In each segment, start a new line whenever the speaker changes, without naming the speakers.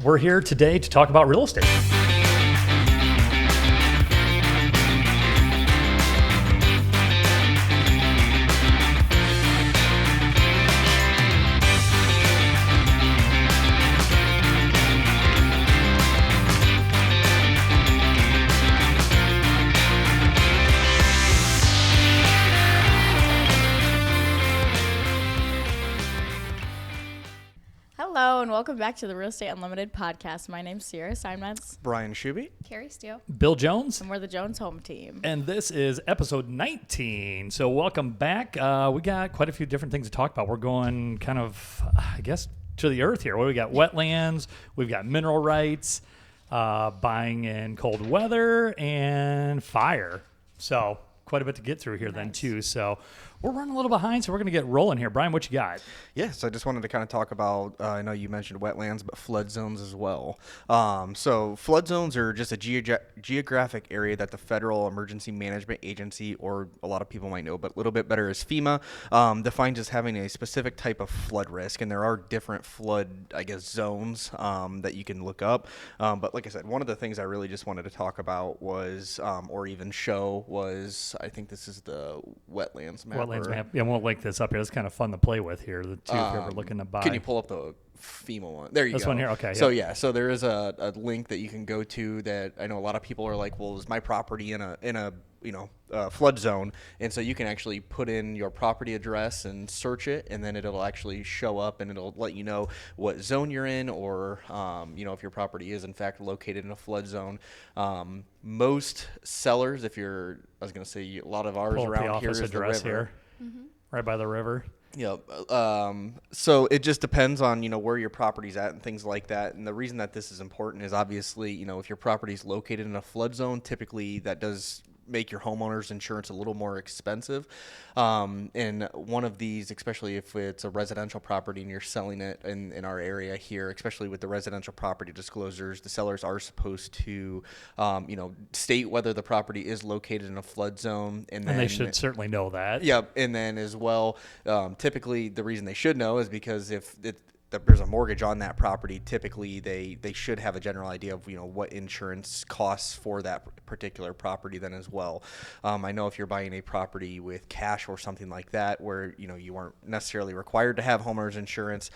We're here today to talk about real estate.
Hello and welcome back to the Real Estate Unlimited podcast. My name's Sierra Steinmetz.
Brian Schuby.
Carrie Steele.
Bill Jones.
And we're the Jones home team.
And this is episode 19. So welcome back. We got quite a few different things to talk about. We're going kind of, I guess, to the earth here. What do we got? Wetlands. We've got mineral rights, buying in cold weather, and fire. So quite a bit to get through here then too. So we're running a little behind, so we're going to get rolling here. Brian, what you got?
Yes, I just wanted to kind of talk about, I know you mentioned wetlands, but flood zones as well. So flood zones are just a geographic area that the Federal Emergency Management Agency, or a lot of people might know, but a little bit better is FEMA, defines as having a specific type of flood risk. And there are different flood, I guess, zones that you can look up. But like I said, one of the things I really just wanted to talk about was, or even show was, I think this is the wetlands map.
Wetlands map. Yeah, we'll link this up here. It's kind of fun to play with here, the two, if you're ever looking to buy.
Can you pull up the FEMA one? There you go.
This one here? Okay.
So, so there is a link that you can go to that I know a lot of people are like, well, is my property in a flood zone? And so you can actually put in your property address and search it, and then it'll actually show up and it'll let you know what zone you're in, or if your property is in fact located in a flood zone. Most sellers, a lot of ours around here is the river.
Here, right by the river.
Yep. So it just depends on, where your property's at and things like that. And the reason that this is important is obviously, if your property's located in a flood zone, typically that does make your homeowner's insurance a little more expensive. And one of these, especially if it's a residential property and you're selling it in our area here, especially with the residential property disclosures, the sellers are supposed to, state whether the property is located in a flood zone. And
they should certainly know that.
Yep. And then as well, typically the reason they should know is because if there's a mortgage on that property, typically they should have a general idea of what insurance costs for that particular property then as well. I know if you're buying a property with cash or something like that, where you aren't necessarily required to have homeowners insurance,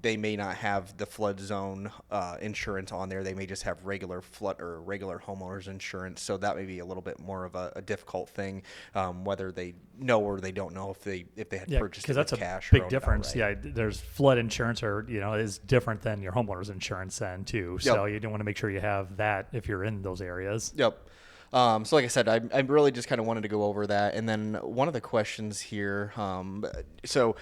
they may not have the flood zone insurance on there. They may just have regular flood or regular homeowners insurance. So that may be a little bit more of a difficult thing, whether they know or they don't know if they had purchased it with cash.
Because that's a big difference.
Outright.
Yeah, there's flood insurance, or is different than your homeowner's insurance then too. So you don't want to make sure you have that if you're in those areas.
Yep. So like I said, I really just kind of wanted to go over that. And then one of the questions here, so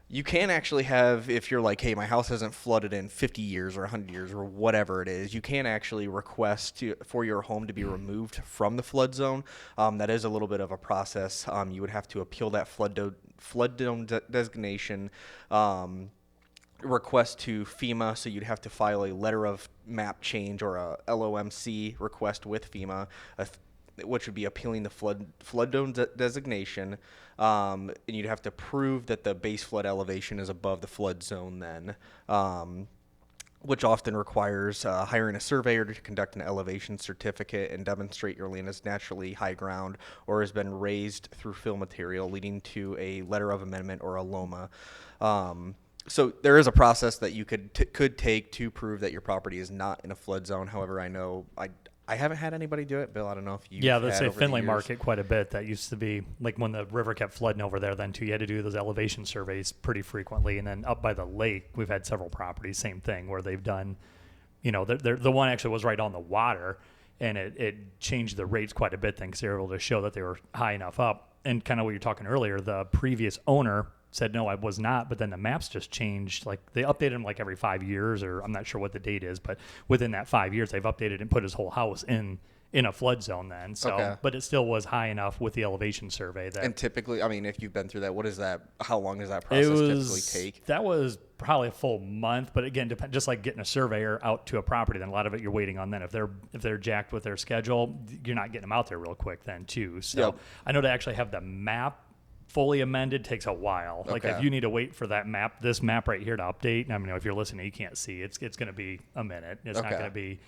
you can actually have, if you're like, hey, my house hasn't flooded in 50 years or 100 years or whatever it is, you can actually request for your home to be removed from the flood zone. That is a little bit of a process. You would have to appeal that flood zone designation request to FEMA, so you'd have to file a letter of map change or a LOMC request with FEMA, which would be appealing the flood zone designation, and you'd have to prove that the base flood elevation is above the flood zone then, which often requires hiring a surveyor to conduct an elevation certificate and demonstrate your land is naturally high ground or has been raised through fill material, leading to a letter of amendment or a LOMA. So there is a process that you could take to prove that your property is not in a flood zone. However, I know I haven't had anybody do it. Bill, I don't know if you.
Yeah, let's say Finley Market quite a bit. That used to be like when the river kept flooding over there. Then too, you had to do those elevation surveys pretty frequently. And then up by the lake, we've had several properties, same thing, where they've done. The one actually was right on the water, and it changed the rates quite a bit then because they were able to show that they were high enough up. And kind of what you're talking earlier, the previous owner said, no, I was not, but then the maps just changed. Like they updated them like every 5 years, or I'm not sure what the date is, but within that 5 years, they've updated and put his whole house in a flood zone then. So,
okay.
But it still was high enough with the elevation survey.
And typically, I mean, if you've been through that, what is that? How long does that process typically take?
That was probably a full month, but again, just like getting a surveyor out to a property, then a lot of it you're waiting on then. If they're jacked with their schedule, you're not getting them out there real quick then too. So I know to actually have the map fully amended takes a while. Like if
Okay.
you need to wait for this map right here to update, I mean, if you're listening, you can't see. It's going to be a minute. It's not
Okay.
going to be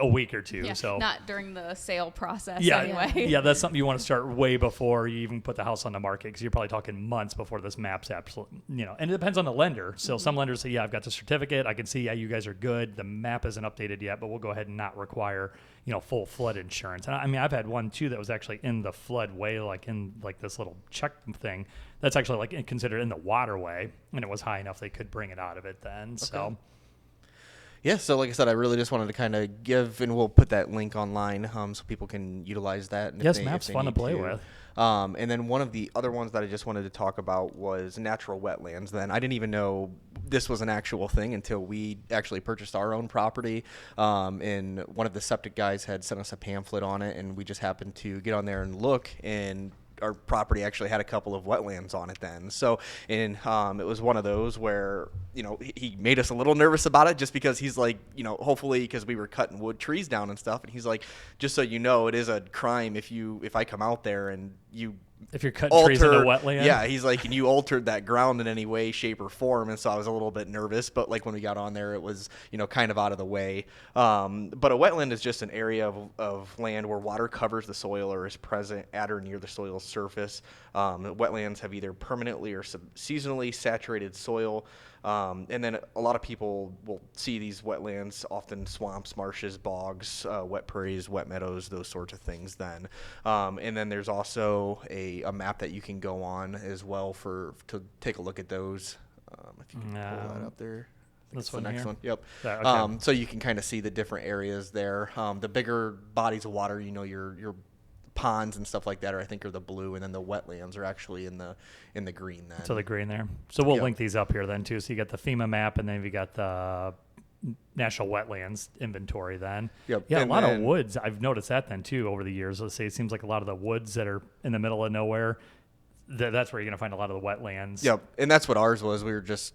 a week or two.
Yeah,
So
not during the sale process
yeah,
anyway.
yeah, that's something you want to start way before you even put the house on the market, because you're probably talking months before this map's absolutely, and it depends on the lender. So some lenders say, yeah, I've got the certificate. I can see, yeah, you guys are good. The map isn't updated yet, but we'll go ahead and not require, full flood insurance. And I mean, I've had one too that was actually in the floodway, like in like this little check thing that's actually like considered in the waterway, and it was high enough they could bring it out of it then. So.
Yeah, so like I said, I really just wanted to kind of give, and we'll put that link online so people can utilize that. And
Yes,
if
map's
they
fun to
need
play with.
And then one of the other ones that I just wanted to talk about was natural wetlands. Then I didn't even know this was an actual thing until we actually purchased our own property. And one of the septic guys had sent us a pamphlet on it, and we just happened to get on there and look, and our property actually had a couple of wetlands on it then. So, and it was one of those where, he made us a little nervous about it, just because he's like, hopefully, because we were cutting trees down and stuff. And he's like, just so you know, it is a crime if I come out there and you
If you're cutting trees into wetland.
Yeah, he's like, and you altered that ground in any way, shape, or form. And so I was a little bit nervous, but like when we got on there, it was, kind of out of the way. But a wetland is just an area of land where water covers the soil or is present at or near the soil's surface. Wetlands have either permanently or seasonally saturated soil. And then a lot of people will see these wetlands, often swamps, marshes, bogs, wet prairies, wet meadows, those sorts of things then. And then there's also a map that you can go on as well to take a look at those. If you can pull that up there.
This
the
one
next
here?
one. Yep.
Okay.
So you can kind of see the different areas there. The bigger bodies of water, your ponds and stuff like that, I think are the blue, and then the wetlands are actually in the green then.
So the green there. So we'll
Yep.
link these up here then too. So you got the FEMA map, and then you got the National Wetlands inventory then.
Yep.
Yeah,
And
a lot of
then-
woods. I've noticed that then too over the years. Let's say it seems like a lot of the woods that are in the middle of nowhere, that's where you're going to find a lot of the wetlands.
Yep, and that's what ours was. We were just,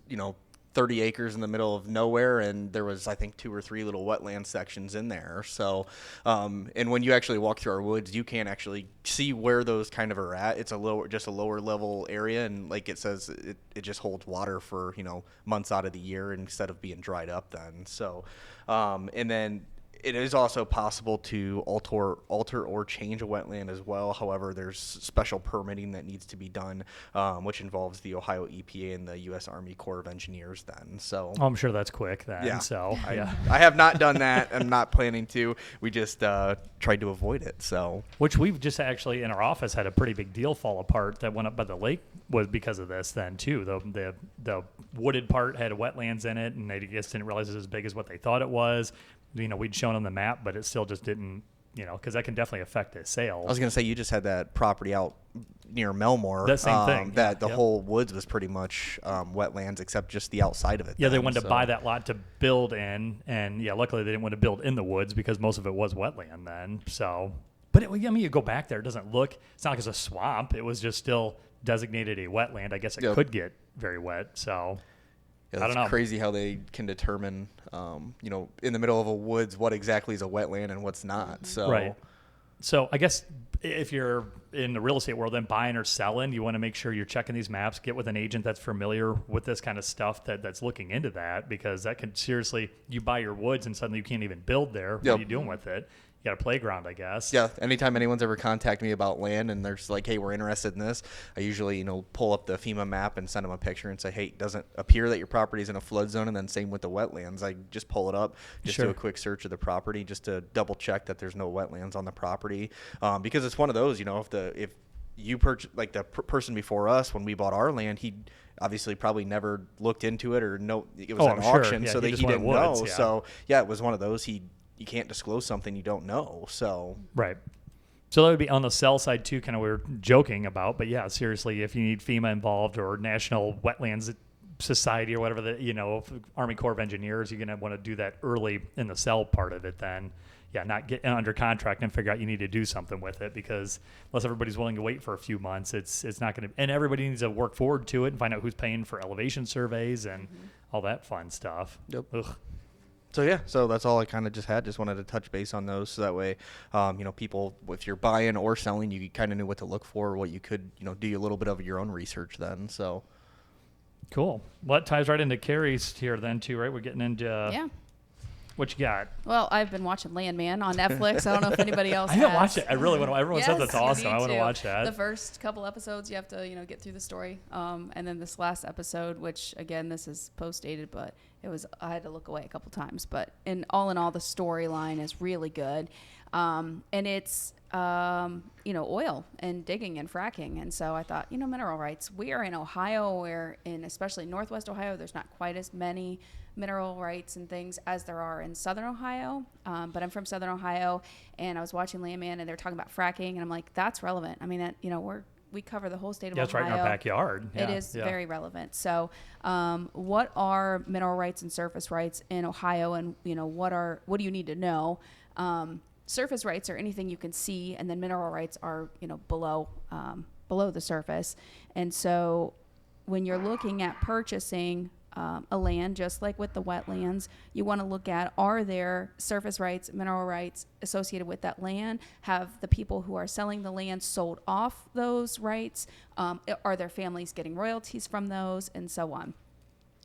30 acres in the middle of nowhere, and there was, I think, 2 or 3 little wetland sections in there. So, and when you actually walk through our woods, you can actually see where those kind of are at. It's just a lower level area, and like it says, it just holds water for, months out of the year instead of being dried up then. So, and then it is also possible to alter or change a wetland as well. However, there's special permitting that needs to be done, which involves the Ohio EPA and the U.S. Army Corps of Engineers then. So
Oh, I'm sure that's quick then.
Yeah.
So yeah.
I have not done that. I'm not planning to. We just tried to avoid it. So
Which we've just actually in our office had a pretty big deal fall apart that went up by the lake was because of this then too. The wooded part had wetlands in it, and they just didn't realize it was as big as what they thought it was. We'd shown them the map, but it still just didn't, because that can definitely affect the sales.
I was going to say, you just had that property out near Melmore.
That same thing.
That the
Yep.
whole woods was pretty much wetlands, except just the outside of it.
Yeah, they
then,
wanted to
so-
buy that lot to build in, and yeah, luckily they didn't want to build in the woods because most of it was wetland then. So, but you go back there, it doesn't look. It's not like it's a swamp. It was just still designated a wetland. I guess it
Yep.
could get very wet. So,
Yeah,
I don't
it's
know.
crazy how they can determine, in the middle of a woods, what exactly is a wetland and what's not. So
right. So I guess if you're in the real estate world, then buying or selling, you want to make sure you're checking these maps. Get with an agent that's familiar with this kind of stuff that's looking into that, because that could seriously, you buy your woods and suddenly you can't even build there. What
Yep.
are you doing with it? You got a playground, I guess.
Yeah, anytime anyone's ever contacted me about land and there's like, hey, we're interested in this, I usually, pull up the FEMA map and send them a picture and say, hey, it doesn't appear that your property is in a flood zone. And then same with the wetlands. I just pull it up, just
Sure.
do a quick search of the property just to double check that there's no wetlands on the property. Because it's one of those, if you purchase, like the person before us, when we bought our land, he obviously probably never looked into it or it was
Oh,
an
I'm sure.
auction,
Yeah,
so
he
that
just
he
wanted
didn't
woods,
know.
yeah.
So yeah, it was one of those. You can't disclose something you don't know. So
Right. So that would be on the sell side too, kind of we were joking about, but yeah, seriously, if you need FEMA involved or National Wetlands Society or whatever, Army Corps of Engineers, you're going to want to do that early in the sell part of it then. Yeah, not get under contract and figure out you need to do something with it, because unless everybody's willing to wait for a few months, it's not going to, and everybody needs to work forward to it and find out who's paying for elevation surveys and all that fun stuff.
Yep.
Ugh.
So yeah, so that's all I kind of just had. Just wanted to touch base on those, so that way, people, if you're buying or selling, you kind of knew what to look for, what you could, do a little bit of your own research then. So
Cool. Well, that ties right into Carrie's here then too, right? We're getting into what you got.
Well, I've been watching Landman on Netflix. I don't know if anybody else
I haven't watched it. I really want to. Everyone says that's
Yes,
awesome.
me
I want to
too.
watch that.
The first couple episodes, you have to, get through the story. And then this last episode, which again, this is post-dated, but I had to look away a couple times. But in all, the storyline is really good. And it's, oil and digging and fracking. And so I thought, mineral rights. We are in Ohio, where especially Northwest Ohio, there's not quite as many mineral rights and things as there are in Southern Ohio. But I'm from Southern Ohio, and I was watching Landman, and they were talking about fracking, and I'm like, that's relevant. I mean, that, we cover the whole state of Ohio.
It's right in our backyard.
It is very relevant. So, what are mineral rights and surface rights in Ohio, and what do you need to know? Surface rights are anything you can see, and then mineral rights are below the surface. And so, when you're looking at purchasing a land, just like with the wetlands, you want to look at, are there surface rights, mineral rights associated with that land? Have the people who are selling the land sold off those rights? Are their families getting royalties from those, and so on?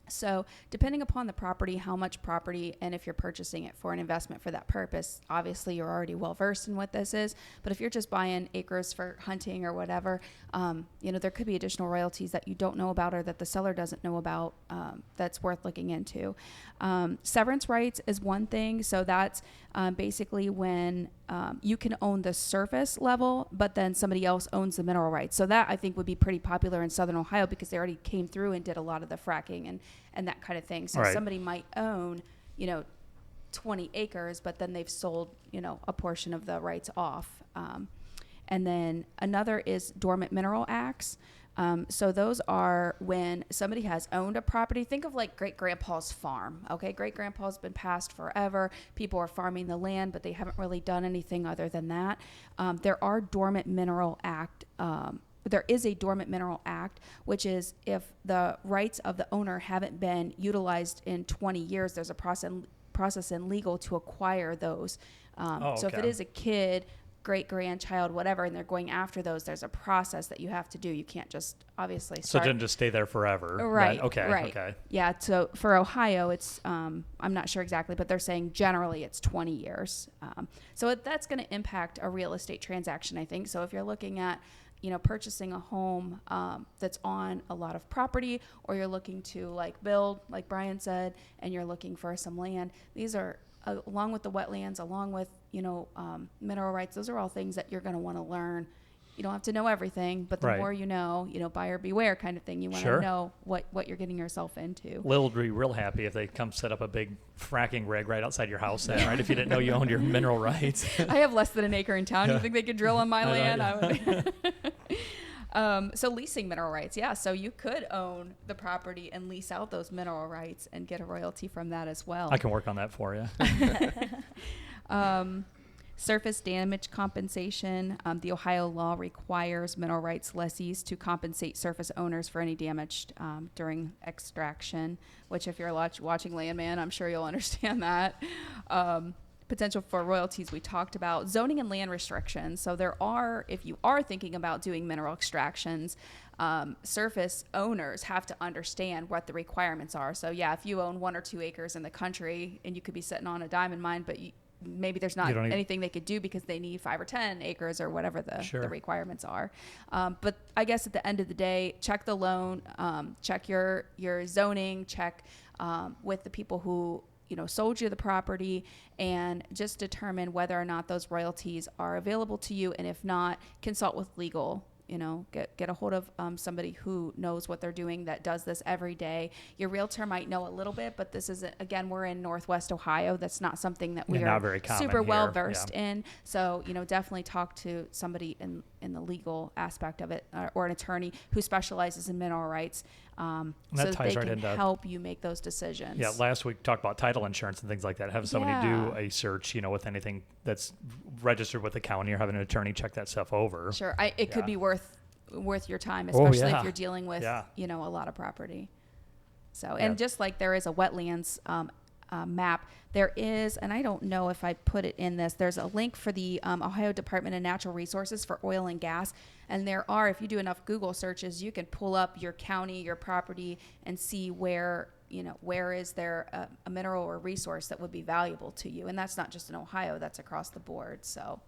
So depending upon the property, how much property, and if you're purchasing it for an investment for that purpose, obviously you're already well versed in what this is. But if you're just buying acres for hunting or whatever, there could be additional royalties that you don't know about or that the seller doesn't know about, that's worth looking into. Severance rights is one thing. So that's basically when you can own the surface level, but then somebody else owns the mineral rights. So that I think would be pretty popular in Southern Ohio because they already came through and did a lot of the fracking and that kind of thing. So somebody might own, 20 acres, but then they've sold, a portion of the rights off. And then another is Dormant Mineral Acts. So those are when somebody has owned a property. Think of like great-grandpa's farm, okay? Great-grandpa's been passed forever. People are farming the land, but they haven't really done anything other than that. There is a Dormant Mineral Act, which is if the rights of the owner haven't been utilized in 20 years, there's a process in legal to acquire those. So if it is a kid, great-grandchild, whatever, and they're going after those, there's a process that you have to do. You can't just obviously start.
So it didn't just stay there forever.
Right.
Okay.
Yeah. So for Ohio, it's, I'm not sure exactly, but they're saying generally it's 20 years. So that's going to impact a real estate transaction, I think. So if you're looking at, purchasing a home that's on a lot of property, or you're looking to build, like Brian said, and you're looking for some land, these are, along with the wetlands, along with, mineral rights, those are all things that you're going to want to learn. You don't have to know everything, but the more you know, buyer beware kind of thing. You want to know what you're getting yourself into.
Lil would be real happy if they come set up a big fracking rig right outside your house then, right? If you didn't know you owned your mineral rights.
I have less than an acre in town. You think they could drill on my land? So leasing mineral rights. Yeah. So you could own the property and lease out those mineral rights and get a royalty from that as well.
I can work on that for you.
Surface damage compensation. The Ohio law requires mineral rights lessees to compensate surface owners for any damage during extraction, which if you're watching Landman, I'm sure you'll understand that. Potential for royalties we talked about. Zoning and land restrictions. So there are, if you are thinking about doing mineral extractions, surface owners have to understand what the requirements are. So yeah, if you own 1 or 2 acres in the country and you could be sitting on a diamond mine, but maybe there's not anything they could do because they need 5 or 10 acres or whatever the requirements are. But I guess at the end of the day, check the loan, check your zoning, check with the people who sold you the property, and just determine whether or not those royalties are available to you. And if not, consult with legal. Get a hold of somebody who knows what they're doing, that does this every day. Your realtor might know a little bit, but this is, again, we're in Northwest Ohio. That's not something that we are
very
super well versed in. So, definitely talk to somebody in the legal aspect of it, or an attorney who specializes in mineral rights, so that they can help you make those decisions.
Yeah, last week talked about title insurance and things like that. Have somebody do a search, with anything that's registered with the county, or have an attorney check that stuff over.
Sure, it could be worth your time, especially if you're dealing with a lot of property. So, and just like there is a wetlands map, there is, and I don't know if I put it in this, there's a link for the Ohio Department of Natural Resources for oil and gas. And there are, if you do enough Google searches, you can pull up your county, your property, and see where is there a mineral or resource that would be valuable to you. And that's not just in Ohio, that's across the board. So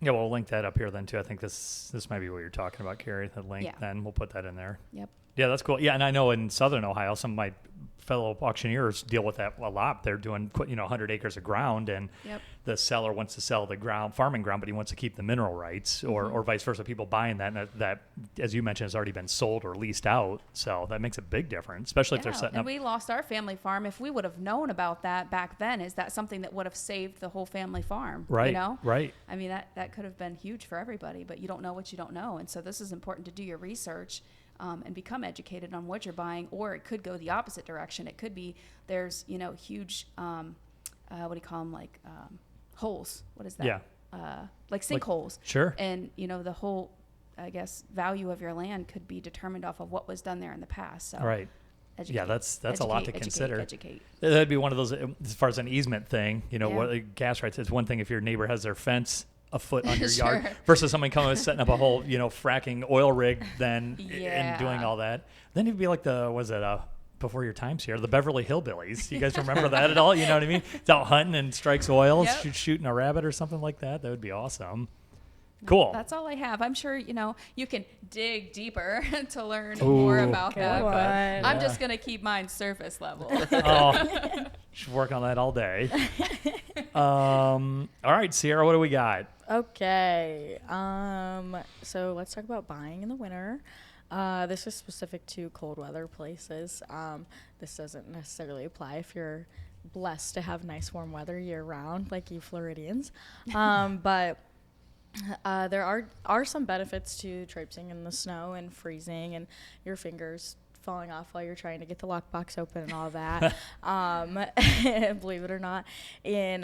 Yeah, we'll link that up here then too. I think this might be what you're talking about, Carrie. The link,
Yeah.
then we'll put that in there.
Yep.
Yeah, that's cool. Yeah, and I know in southern Ohio, some of my fellow auctioneers deal with that a lot. They're doing 100 acres of ground, and
Yep.
the seller wants to sell the farming ground, but he wants to keep the mineral rights, or vice versa. People buying that, and that, as you mentioned, has already been sold or leased out. So that makes a big difference, especially if they're setting
and
up.
we lost our family farm. If we would have known about that back then, is that something that would have saved the whole family farm?
Right,
You know?
right.
I mean, that could have been huge for everybody, but you don't know what you don't know. And so this is important to do your research and become educated on what you're buying, or it could go the opposite direction. It could be there's, huge, what do you call them, like holes. What is that?
Yeah.
Like sinkholes.
Sure.
And, the whole, I guess, value of your land could be determined off of what was done there in the past. So
Right.
educate,
Yeah, that's a lot to consider.
Educate.
That'd be one of those, as far as an easement thing,
Yeah.
what gas rights. It's one thing if your neighbor has their fence a foot on your
Sure.
yard versus someone coming and setting up a whole, fracking oil rig then
Yeah.
and doing all that. Then it'd be like before your time's here, the Beverly Hillbillies. You guys remember that at all? You know what I mean? It's out hunting and strikes oil,
Yep.
shooting a rabbit or something like that. That would be awesome. Cool.
That's all I have. I'm sure, you can dig deeper to learn
Ooh,
more about
come
that. But
on.
I'm just going to keep mine surface level.
Oh, should work on that all day. All right, Sierra, what do we got?
Okay. So let's talk about buying in the winter. This is specific to cold weather places. This doesn't necessarily apply if you're blessed to have nice warm weather year round, like you Floridians. But there are some benefits to traipsing in the snow and freezing and your fingers falling off while you're trying to get the lockbox open and all that. Believe it or not. And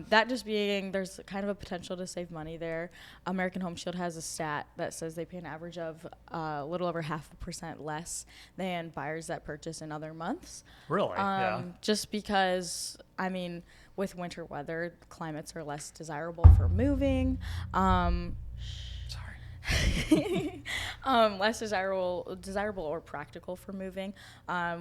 that just being, there's kind of a potential to save money there. American Home Shield has a stat that says they pay an average of a little over 0.5% less than buyers that purchase in other months.
Really? Yeah.
Just because, with winter weather, climates are less desirable for moving. Less desirable or practical for moving,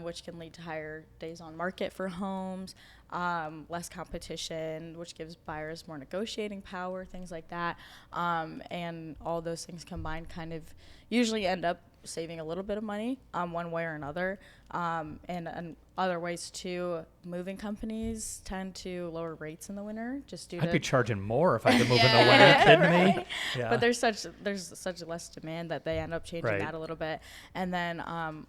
which can lead to higher days on market for homes, less competition, which gives buyers more negotiating power, things like that. And all those things combined kind of usually end up saving a little bit of money one way or another. And other ways too, moving companies tend to lower rates in the winter just due to...
I'd be charging more if I could move in the winter. Are you kidding me? Yeah.
But there's such less demand that they end up changing
Right.
that a little bit. And then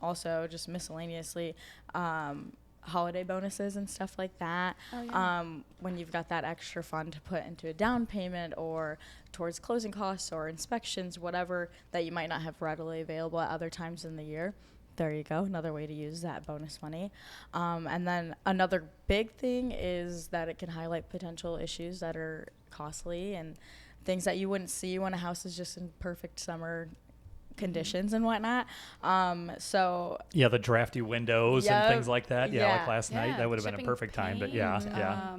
also just miscellaneously, holiday bonuses and stuff like that.
Oh, yeah.
When you've got that extra fund to put into a down payment or towards closing costs or inspections, whatever that you might not have readily available at other times in the year. There you go, another way to use that bonus money. And then another big thing is that it can highlight potential issues that are costly and things that you wouldn't see when a house is just in perfect summer conditions and whatnot. So
yeah, the drafty windows and
Yep.
things like that. Yeah, like
Yeah.
last night, that would have been a
chipping
perfect time. But yeah,
paint,
yeah.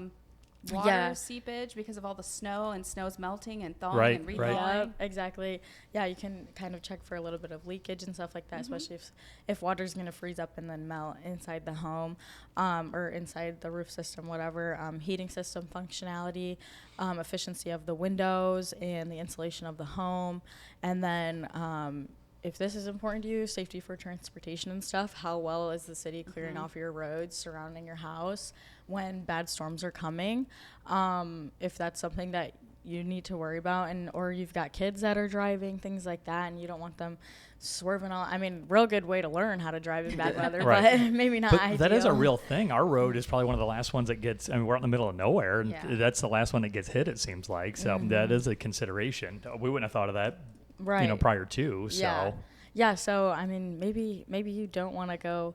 Water
Yeah.
seepage because of all the snow and snow's melting and thawing
Right,
and
right.
re-thawing.
Yep, exactly. Yeah, you can kind of check for a little bit of leakage and stuff like that, especially if water's going to freeze up and then melt inside the home or inside the roof system, whatever. Heating system functionality, efficiency of the windows and the insulation of the home. And then if this is important to you, safety for transportation and stuff, how well is the city clearing off your roads surrounding your house when bad storms are coming? If that's something that you need to worry about, and or you've got kids that are driving, things like that, and you don't want them swerving all. Real good way to learn how to drive in bad weather,
Right.
but maybe not
But
ideal.
that is a real thing. Our road is probably one of the last ones that gets, we're out in the middle of nowhere, and
Yeah.
that's the last one that gets hit, it seems like. So that is a consideration. We wouldn't have thought of that,
right.
prior to. So
Yeah, so maybe you don't want to go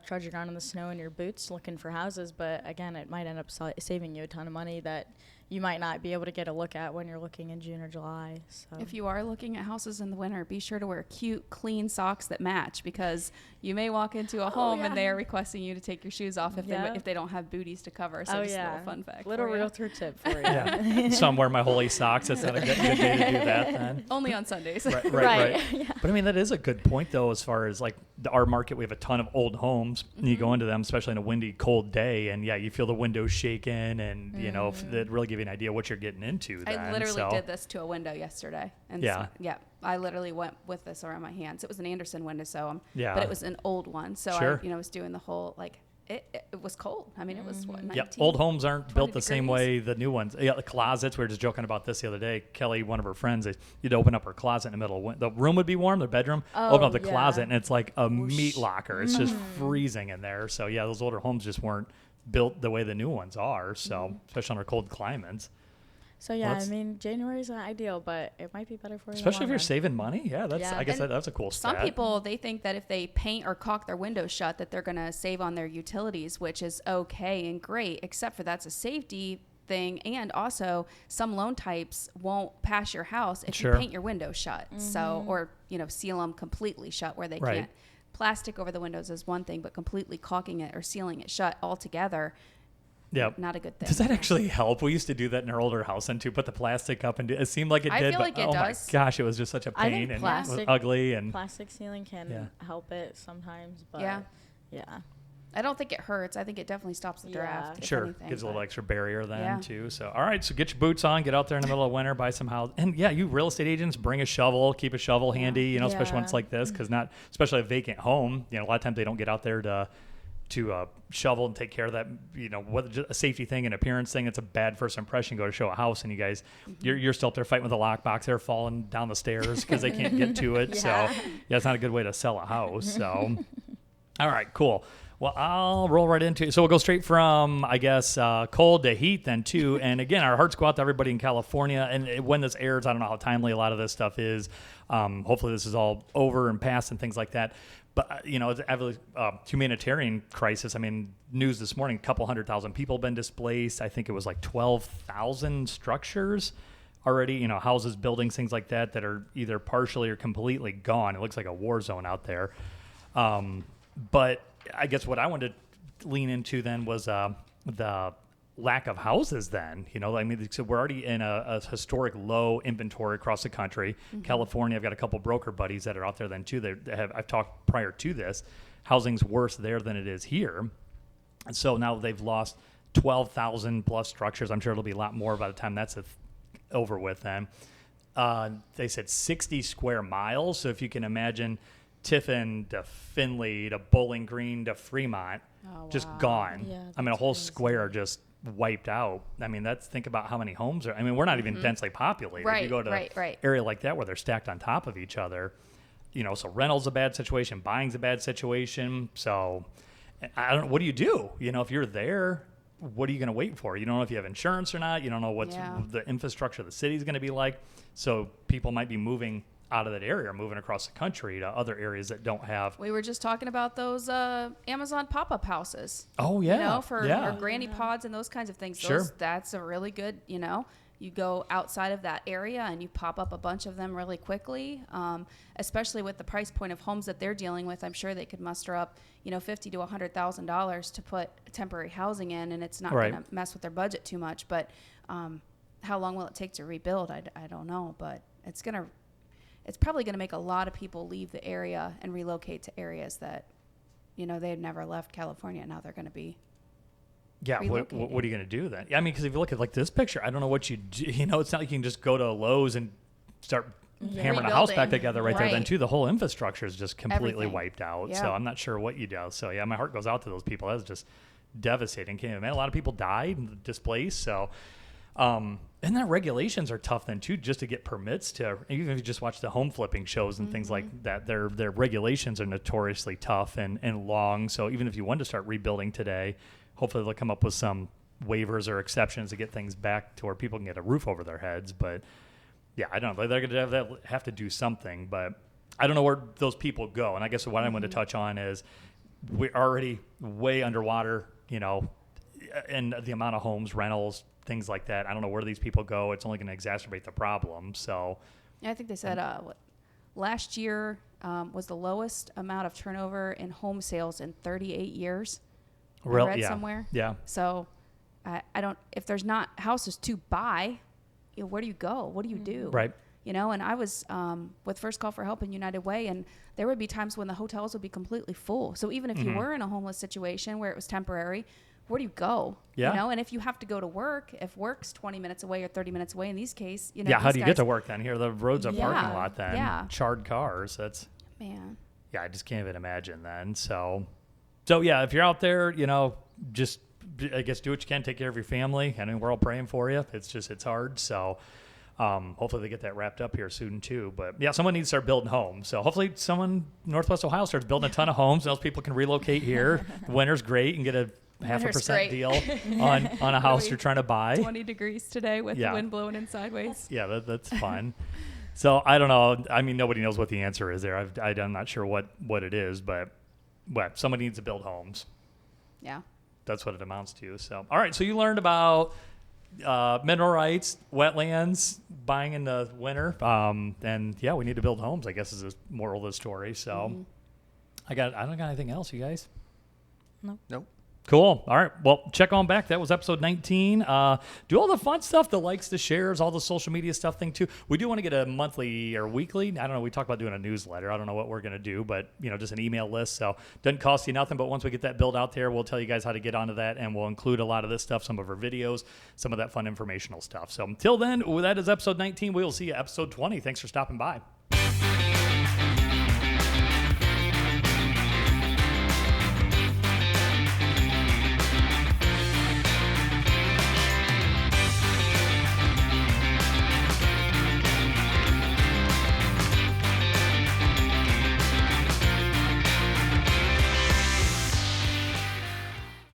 trudging around in the snow in your boots looking for houses, but again, it might end up saving you a ton of money that you might not be able to get a look at when you're looking in June or July. So
If you are looking at houses in the winter, be sure to wear cute, clean socks that match, because you may walk into a home and they are requesting you to take your shoes off if they don't have booties to cover. So just a little fun fact.
Little
for you.
realtor tip for you.
Yeah. So I'm wearing my holy socks. That's not a good day to do that then.
Only on Sundays.
Right. But I mean, that is a good point though, as far as like our market, we have a ton of old homes and you go into them, especially in a windy, cold day. And yeah, you feel the windows shaking and, you know, it really give you an idea what you're getting into. Then.
I literally did this to a window yesterday. And I literally went with this around my hands. It was an Anderson window, but it was an old one. So I, was doing the whole, like, it was cold. I mean, it was what, 19,
old homes aren't built the
degrees.
same way the new ones. Yeah, the closets. We were just joking about this the other day. Kelly, one of her friends, you'd open up her closet in the middle of the room would be warm, the bedroom. Open up the closet, and it's like a meat locker. It's just freezing in there. So yeah, those older homes just weren't built the way the new ones are. So especially under cold climates.
So yeah, I mean, January's not ideal, but it might be better for you.
Especially if you're saving money. Yeah, I guess that's a cool stat.
Some people, they think that if they paint or caulk their windows shut, that they're going to save on their utilities, which is okay and great, except for that's a safety thing. And also, some loan types won't pass your house if you paint your windows shut. So, or, seal them completely shut where they can't. Plastic over the windows is one thing, but completely caulking it or sealing it shut altogether, not a good thing.
Does that actually help? We used to do that in our older house and to put the plastic up, and it seemed like it did. I feel like it does. My gosh, it was just such a pain and it was ugly. And
plastic sealing can help it sometimes, but yeah.
I don't think it hurts. I think it definitely stops the draft.
Sure, gives a little extra barrier then too. So all right, so get your boots on, get out there in the middle of winter, buy some house, and you real estate agents, bring a shovel, keep a shovel handy. Especially when it's like this, because especially a vacant home. A lot of times they don't get out there to shovel and take care of that, just a safety thing, an appearance thing. It's a bad first impression. Go to show a house and you guys, you're still up there fighting with a lockbox. They're falling down the stairs because they can't get to it. So it's not a good way to sell a house. So, all right, cool. Well, I'll roll right into it. So we'll go straight from, I guess, cold to heat then too. And again, our hearts go out to everybody in California. And when this airs, I don't know how timely a lot of this stuff is. Hopefully this is all over and past and things like that. But, it's a humanitarian crisis. I mean, news this morning, a couple 100,000 people have been displaced. I think it was like 12,000 structures already, houses, buildings, things like that are either partially or completely gone. It looks like a war zone out there. But I guess what I wanted to lean into then was the lack of houses then. So we're already in a historic low inventory across the country. California, I've got a couple broker buddies that are out there then too. I've talked prior to this, housing's worse there than it is here. And so now they've lost 12,000 plus structures. I'm sure it'll be a lot more by the time that's over with then. They said 60 square miles. So if you can imagine Tiffin to Findlay to Bowling Green to Fremont, just gone. Yeah, I mean, a whole square just wiped out. I mean, think about how many homes are. I mean, we're not even densely populated.
Right,
if you go to an area like that where they're stacked on top of each other, so rental's a bad situation, buying's a bad situation. So I don't know, what do you do? If you're there, what are you going to wait for? You don't know if you have insurance or not. You don't know what the infrastructure of the city is going to be like. So people might be moving out of that area or moving across the country to other areas that don't have.
We were just talking about those Amazon pop-up houses.
Oh, yeah.
Or granny pods and those kinds of things. That's a really good, you go outside of that area and you pop up a bunch of them really quickly, especially with the price point of homes that they're dealing with. I'm sure they could muster up, $50,000 to $100,000 to put temporary housing in, and it's not going to mess with their budget too much. But how long will it take to rebuild? I don't know, but it's probably going to make a lot of people leave the area and relocate to areas that, they've never left California. And now they're going to be.
Yeah. What are you going to do then? I mean, because if you look at like this picture, I don't know what you do. It's not like you can just go to Lowe's and start hammering a house back together right there. Then too, the whole infrastructure is just completely wiped out. Yeah. So I'm not sure what you do. So yeah, my heart goes out to those people. That's just devastating. Can't imagine. A lot of people died and displaced. So. And then regulations are tough then too, just to get permits to, even if you just watch the home flipping shows and things like that, their regulations are notoriously tough and long. So even if you want to start rebuilding today, hopefully they'll come up with some waivers or exceptions to get things back to where people can get a roof over their heads. But yeah, I don't know. They're going to have to do something, but I don't know where those people go. And I guess what I want to touch on is we're already way underwater, and the amount of homes, rentals, things like that. I don't know where these people go. It's only going to exacerbate the problem. So,
Yeah, I think they said last year was the lowest amount of turnover in home sales in 38 years. I read somewhere.
Yeah.
So I don't, if there's not houses to buy, where do you go? What do you do?
Right.
And I was with First Call for Help in United Way, and there would be times when the hotels would be completely full. So even if you were in a homeless situation where it was temporary, where do you go?
Yeah.
And if you have to go to work, if work's 20 minutes away or 30 minutes away in these cases,
Yeah, how do you get to work then? Here, the road's a
Yeah.
parking lot then.
Yeah.
Charred cars. That's,
Man.
yeah, I just can't even imagine then. So yeah, if you're out there, just, I guess, do what you can, take care of your family. I mean, we're all praying for you. It's hard. So hopefully they get that wrapped up here soon too. But yeah, someone needs to start building homes. So hopefully someone in Northwest Ohio starts building a ton of homes. Those people can relocate here. The winter's great and get a 0.5% deal on a house you're trying to buy.
20 degrees today with the wind blowing in sideways.
Yeah, that's fun. So I don't know. I mean, nobody knows what the answer is there. I'm not sure what it is, but somebody needs to build homes.
Yeah.
That's what it amounts to. So, all right. So you learned about mineral rights, wetlands, buying in the winter. And yeah, we need to build homes, I guess, is the moral of the story. So I don't got anything else, you guys.
Nope.
Cool. All right. Well, check on back. That was episode 19. Do all the fun stuff, the likes, the shares, all the social media stuff thing too. We do want to get a monthly or weekly. I don't know. We talked about doing a newsletter. I don't know what we're going to do, but just an email list. So doesn't cost you nothing. But once we get that build out there, we'll tell you guys how to get onto that, and we'll include a lot of this stuff, some of our videos, some of that fun informational stuff. So until then, that is episode 19. We will see you episode 20. Thanks for stopping by.